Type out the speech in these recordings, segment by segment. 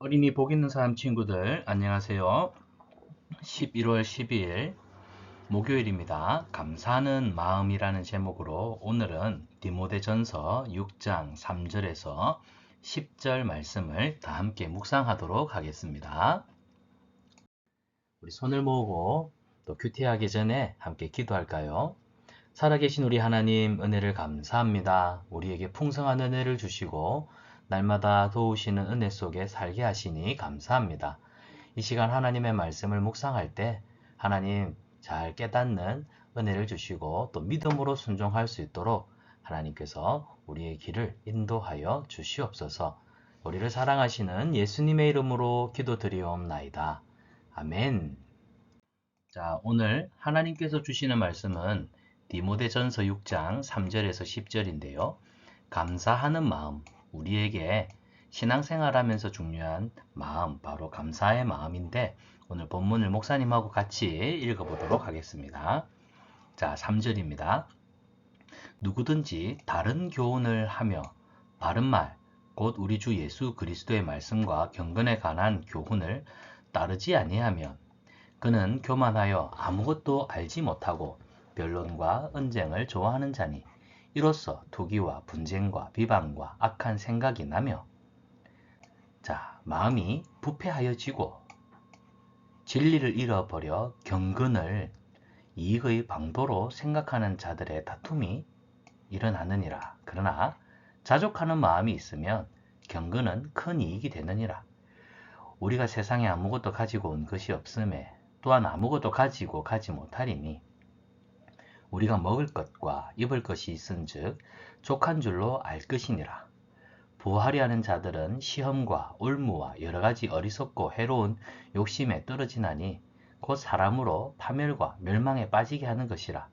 어린이 복 있는 사람 친구들 안녕하세요. 11월 12일 목요일입니다. 감사하는 마음이라는 제목으로 오늘은 디모데전서 6장 3절에서 10절 말씀을 다 함께 묵상하도록 하겠습니다. 우리 손을 모으고 또 큐티하기 전에 함께 기도할까요? 살아계신 우리 하나님, 은혜를 감사합니다. 우리에게 풍성한 은혜를 주시고 날마다 도우시는 은혜 속에 살게 하시니 감사합니다. 이 시간 하나님의 말씀을 묵상할 때 하나님 잘 깨닫는 은혜를 주시고 또 믿음으로 순종할 수 있도록 하나님께서 우리의 길을 인도하여 주시옵소서. 우리를 사랑하시는 예수님의 이름으로 기도드리옵나이다. 아멘. 자, 오늘 하나님께서 주시는 말씀은 디모데전서 6장 3절에서 10절인데요. 감사하는 마음, 우리에게 신앙생활하면서 중요한 마음, 바로 감사의 마음인데 오늘 본문을 목사님하고 같이 읽어보도록 하겠습니다. 자, 3절입니다. 누구든지 다른 교훈을 하며 바른 말, 곧 우리 주 예수 그리스도의 말씀과 경건에 관한 교훈을 따르지 아니하면 그는 교만하여 아무것도 알지 못하고 변론과 언쟁을 좋아하는 자니 이로써 투기와 분쟁과 비방과 악한 생각이 나며 마음이 부패하여지고 진리를 잃어버려 경건을 이익의 방도로 생각하는 자들의 다툼이 일어나느니라. 그러나 자족하는 마음이 있으면 경건은 큰 이익이 되느니라. 우리가 세상에 아무것도 가지고 온 것이 없음에 또한 아무것도 가지고 가지 못하리니 우리가 먹을 것과 입을 것이 있은즉 족한 줄로 알 것이니라. 부하리 하는 자들은 시험과 올무와 여러가지 어리석고 해로운 욕심에 떨어지나니 곧 사람으로 파멸과 멸망에 빠지게 하는 것이라.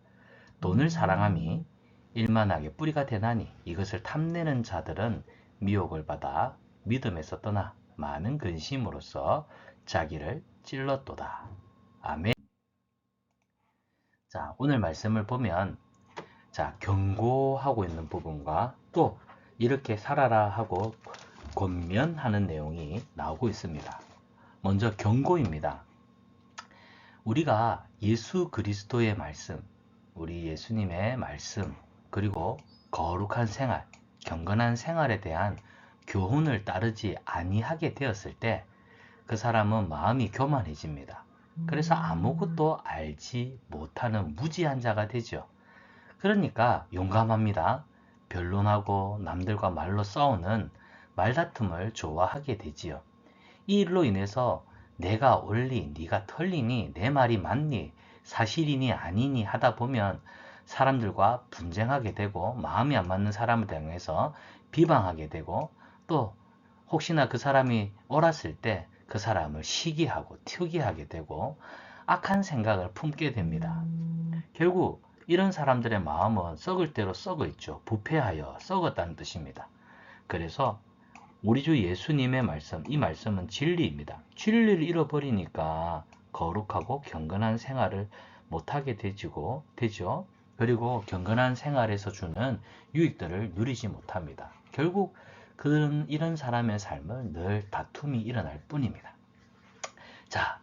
돈을 사랑함이 일만하게 뿌리가 되나니 이것을 탐내는 자들은 미혹을 받아 믿음에서 떠나 많은 근심으로써 자기를 찔렀도다. 아멘. 자, 오늘 말씀을 보면 경고하고 있는 부분과 또 이렇게 살아라 하고 권면하는 내용이 나오고 있습니다. 먼저 경고입니다. 우리가 예수 그리스도의 말씀, 우리 예수님의 말씀, 그리고 거룩한 생활, 경건한 생활에 대한 교훈을 따르지 아니하게 되었을 때 그 사람은 마음이 교만해집니다. 그래서 아무것도 알지 못하는 무지한 자가 되죠. 그러니까 용감합니다. 변론하고 남들과 말로 싸우는 말다툼을 좋아하게 되지요. 이 일로 인해서 내가 옳니, 네가 틀리니, 내 말이 맞니, 사실이니 아니니 하다 보면 사람들과 분쟁하게 되고 마음이 안 맞는 사람을 향해서 비방하게 되고 또 혹시나 그 사람이 옳았을 때 그 사람을 시기하고 투기하게 되고 악한 생각을 품게 됩니다. 결국 이런 사람들의 마음은 썩을 대로 썩어 있죠. 부패하여 썩었다는 뜻입니다. 그래서 우리 주 예수님의 말씀, 이 말씀은 진리입니다. 진리를 잃어버리니까 거룩하고 경건한 생활을 못하게 되죠. 그리고 경건한 생활에서 주는 유익들을 누리지 못합니다. 결국 이런 사람의 삶은 늘 다툼이 일어날 뿐입니다. 자,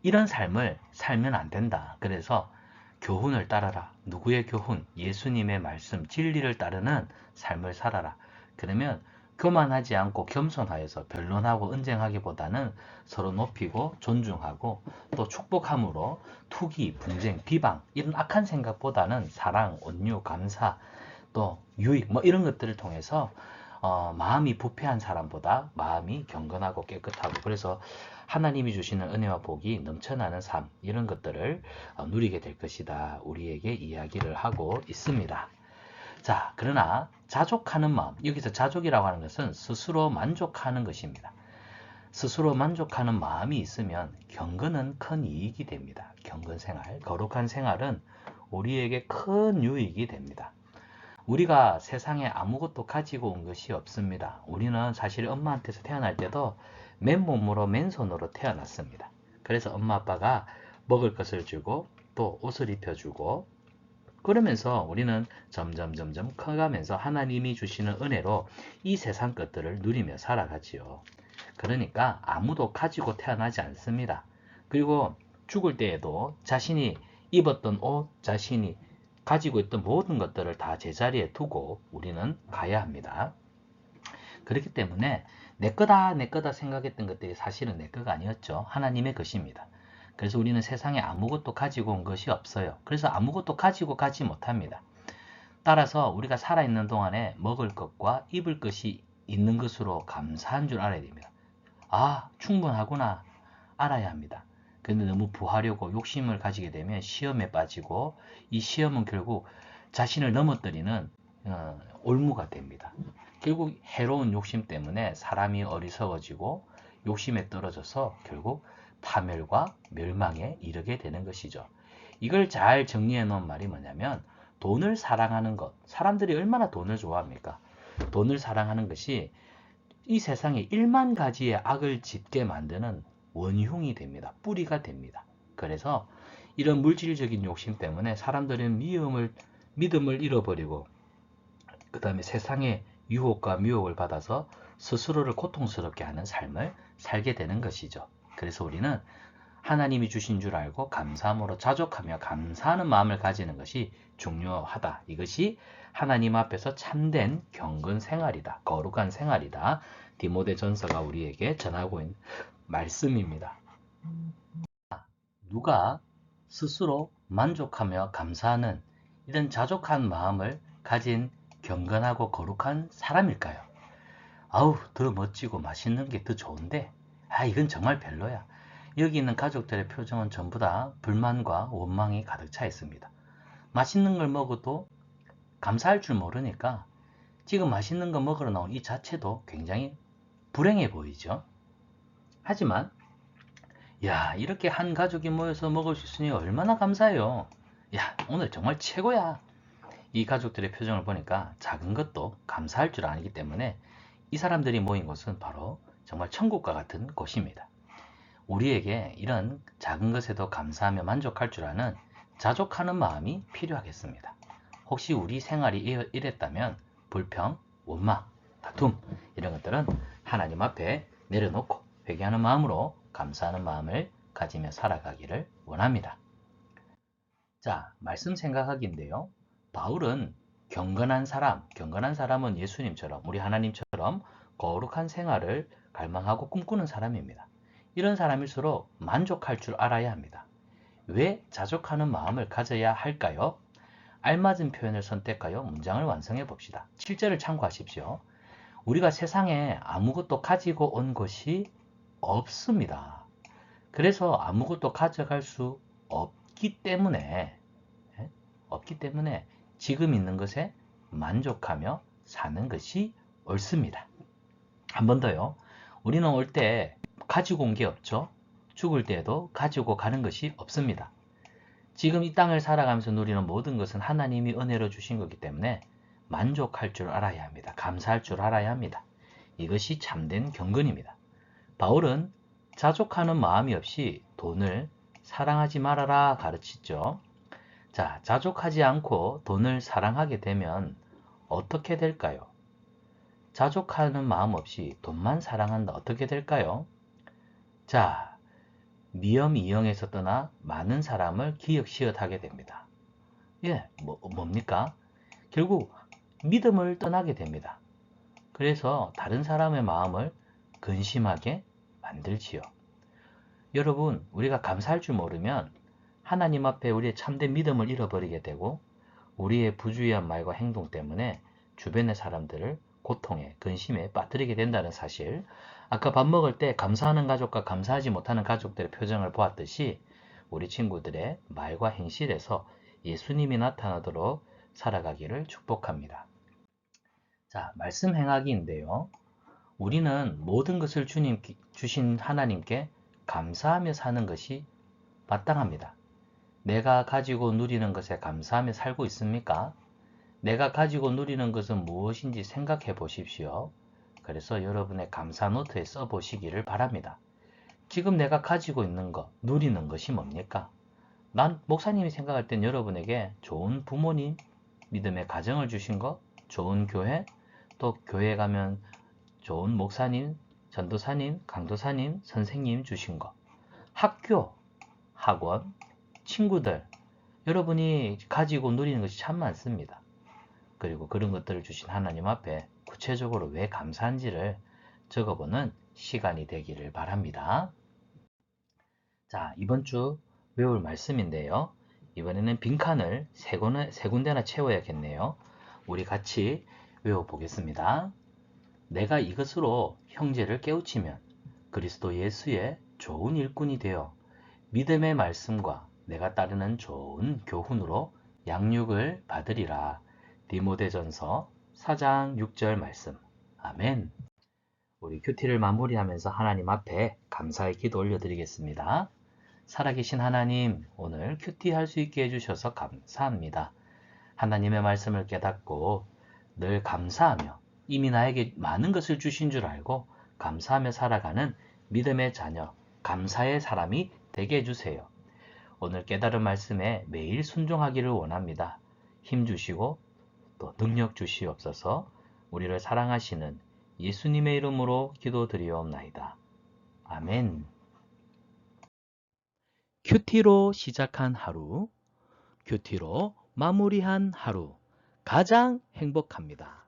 이런 삶을 살면 안 된다. 그래서 교훈을 따라라. 누구의 교훈? 예수님의 말씀, 진리를 따르는 삶을 살아라. 그러면 교만하지 않고 겸손하여서 변론하고 언쟁하기보다는 서로 높이고 존중하고 또 축복함으로 투기, 분쟁, 비방 이런 악한 생각보다는 사랑, 온유, 감사 또 유익 이런 것들을 통해서 마음이 부패한 사람보다 마음이 경건하고 깨끗하고 그래서 하나님이 주시는 은혜와 복이 넘쳐나는 삶 이런 것들을 누리게 될 것이다. 우리에게 이야기를 하고 있습니다. 자, 그러나 자족하는 마음, 여기서 자족이라고 하는 것은 스스로 만족하는 것입니다. 스스로 만족하는 마음이 있으면 경건은 큰 이익이 됩니다. 경건 생활, 거룩한 생활은 우리에게 큰 유익이 됩니다. 우리가 세상에 아무것도 가지고 온 것이 없습니다. 우리는 사실 엄마한테서 태어날 때도 맨몸으로 맨손으로 태어났습니다. 그래서 엄마 아빠가 먹을 것을 주고 또 옷을 입혀주고 그러면서 우리는 점점 커가면서 하나님이 주시는 은혜로 이 세상 것들을 누리며 살아가지요. 그러니까 아무도 가지고 태어나지 않습니다. 그리고 죽을 때에도 자신이 입었던 옷, 자신이 가지고 있던 모든 것들을 다 제자리에 두고 우리는 가야 합니다. 그렇기 때문에 내 거다 내 거다 생각했던 것들이 사실은 내 거가 아니었죠. 하나님의 것입니다. 그래서 우리는 세상에 아무것도 가지고 온 것이 없어요. 그래서 아무것도 가지고 가지 못합니다. 따라서 우리가 살아있는 동안에 먹을 것과 입을 것이 있는 것으로 감사한 줄 알아야 됩니다. 아, 충분하구나 알아야 합니다. 근데 너무 부하려고 욕심을 가지게 되면 시험에 빠지고 이 시험은 결국 자신을 넘어뜨리는 올무가 됩니다. 결국 해로운 욕심 때문에 사람이 어리석어지고 욕심에 떨어져서 결국 파멸과 멸망에 이르게 되는 것이죠. 이걸 잘 정리해 놓은 말이 뭐냐면 돈을 사랑하는 것. 사람들이 얼마나 돈을 좋아합니까? 돈을 사랑하는 것이 이 세상에 1만 가지의 악을 짓게 만드는 원흉이 됩니다. 뿌리가 됩니다. 그래서 이런 물질적인 욕심 때문에 사람들은 믿음을 잃어버리고 그 다음에 세상의 유혹과 미혹을 받아서 스스로를 고통스럽게 하는 삶을 살게 되는 것이죠. 그래서 우리는 하나님이 주신 줄 알고 감사함으로 자족하며 감사하는 마음을 가지는 것이 중요하다. 이것이 하나님 앞에서 참된 경건 생활이다. 거룩한 생활이다. 디모데 전서가 우리에게 전하고 있는 말씀입니다. 누가 스스로 만족하며 감사하는 이런 자족한 마음을 가진 경건하고 거룩한 사람일까요? 아우, 더 멋지고 맛있는 게 더 좋은데, 이건 정말 별로야. 여기 있는 가족들의 표정은 전부 다 불만과 원망이 가득 차 있습니다. 맛있는 걸 먹어도 감사할 줄 모르니까 지금 맛있는 거 먹으러 나온 이 자체도 굉장히 불행해 보이죠. 하지만 야, 이렇게 한 가족이 모여서 먹을 수 있으니 얼마나 감사해요. 야, 오늘 정말 최고야. 이 가족들의 표정을 보니까 작은 것도 감사할 줄 아기 때문에 이 사람들이 모인 곳은 바로 정말 천국과 같은 곳입니다. 우리에게 이런 작은 것에도 감사하며 만족할 줄 아는 자족하는 마음이 필요하겠습니다. 혹시 우리 생활이 이랬다면 불평, 원망, 다툼 이런 것들은 하나님 앞에 내려놓고 회개하는 마음으로 감사하는 마음을 가지며 살아가기를 원합니다. 자, 말씀 생각하기인데요. 바울은 경건한 사람은 예수님처럼 우리 하나님처럼 거룩한 생활을 갈망하고 꿈꾸는 사람입니다. 이런 사람일수록 만족할 줄 알아야 합니다. 왜 자족하는 마음을 가져야 할까요? 알맞은 표현을 선택하여 문장을 완성해 봅시다. 7절을 참고하십시오. 우리가 세상에 아무것도 가지고 온 것이 없습니다. 그래서 아무것도 가져갈 수 없기 때문에 지금 있는 것에 만족하며 사는 것이 옳습니다. 한 번 더요. 우리는 올 때 가지고 온 게 없죠. 죽을 때에도 가지고 가는 것이 없습니다. 지금 이 땅을 살아가면서 누리는 모든 것은 하나님이 은혜로 주신 거기 때문에 만족할 줄 알아야 합니다. 감사할 줄 알아야 합니다. 이것이 참된 경건입니다. 바울은 자족하는 마음이 없이 돈을 사랑하지 말아라 가르치죠. 자, 자족하지 않고 돈을 사랑하게 되면 어떻게 될까요? 자족하는 마음 없이 돈만 사랑한다. 어떻게 될까요? 자, 미엄이영에서 떠나 많은 사람을 기역시엇하게 됩니다. 예, 뭡니까? 결국 믿음을 떠나게 됩니다. 그래서 다른 사람의 마음을 근심하게 만들지요. 여러분, 우리가 감사할 줄 모르면 하나님 앞에 우리의 참된 믿음을 잃어버리게 되고 우리의 부주의한 말과 행동 때문에 주변의 사람들을 고통에, 근심에 빠뜨리게 된다는 사실. 아까 밥 먹을 때 감사하는 가족과 감사하지 못하는 가족들의 표정을 보았듯이 우리 친구들의 말과 행실에서 예수님이 나타나도록 살아가기를 축복합니다. 자, 말씀 행하기인데요. 우리는 모든 것을 주신 하나님께 감사하며 사는 것이 마땅합니다. 내가 가지고 누리는 것에 감사하며 살고 있습니까? 내가 가지고 누리는 것은 무엇인지 생각해 보십시오. 그래서 여러분의 감사 노트에 써 보시기를 바랍니다. 지금 내가 가지고 있는 것, 누리는 것이 뭡니까? 난 목사님이 생각할 땐 여러분에게 좋은 부모님, 믿음의 가정을 주신 것, 좋은 교회, 또 교회 가면 좋은 목사님, 전도사님, 강도사님, 선생님 주신 것, 학교, 학원, 친구들, 여러분이 가지고 누리는 것이 참 많습니다. 그리고 그런 것들을 주신 하나님 앞에 구체적으로 왜 감사한지를 적어보는 시간이 되기를 바랍니다. 자, 이번 주 외울 말씀인데요. 이번에는 빈칸을 세 군데나 채워야겠네요. 우리 같이 외워보겠습니다. 내가 이것으로 형제를 깨우치면 그리스도 예수의 좋은 일꾼이 되어 믿음의 말씀과 내가 따르는 좋은 교훈으로 양육을 받으리라. 디모데전서 4장 6절 말씀. 아멘. 우리 큐티를 마무리하면서 하나님 앞에 감사의 기도 올려드리겠습니다. 살아계신 하나님, 오늘 큐티 할 수 있게 해주셔서 감사합니다. 하나님의 말씀을 깨닫고 늘 감사하며 이미 나에게 많은 것을 주신 줄 알고 감사하며 살아가는 믿음의 자녀, 감사의 사람이 되게 해주세요. 오늘 깨달은 말씀에 매일 순종하기를 원합니다. 힘 주시고 또 능력 주시옵소서. 우리를 사랑하시는 예수님의 이름으로 기도드리옵나이다. 아멘. 큐티로 시작한 하루, 큐티로 마무리한 하루, 가장 행복합니다.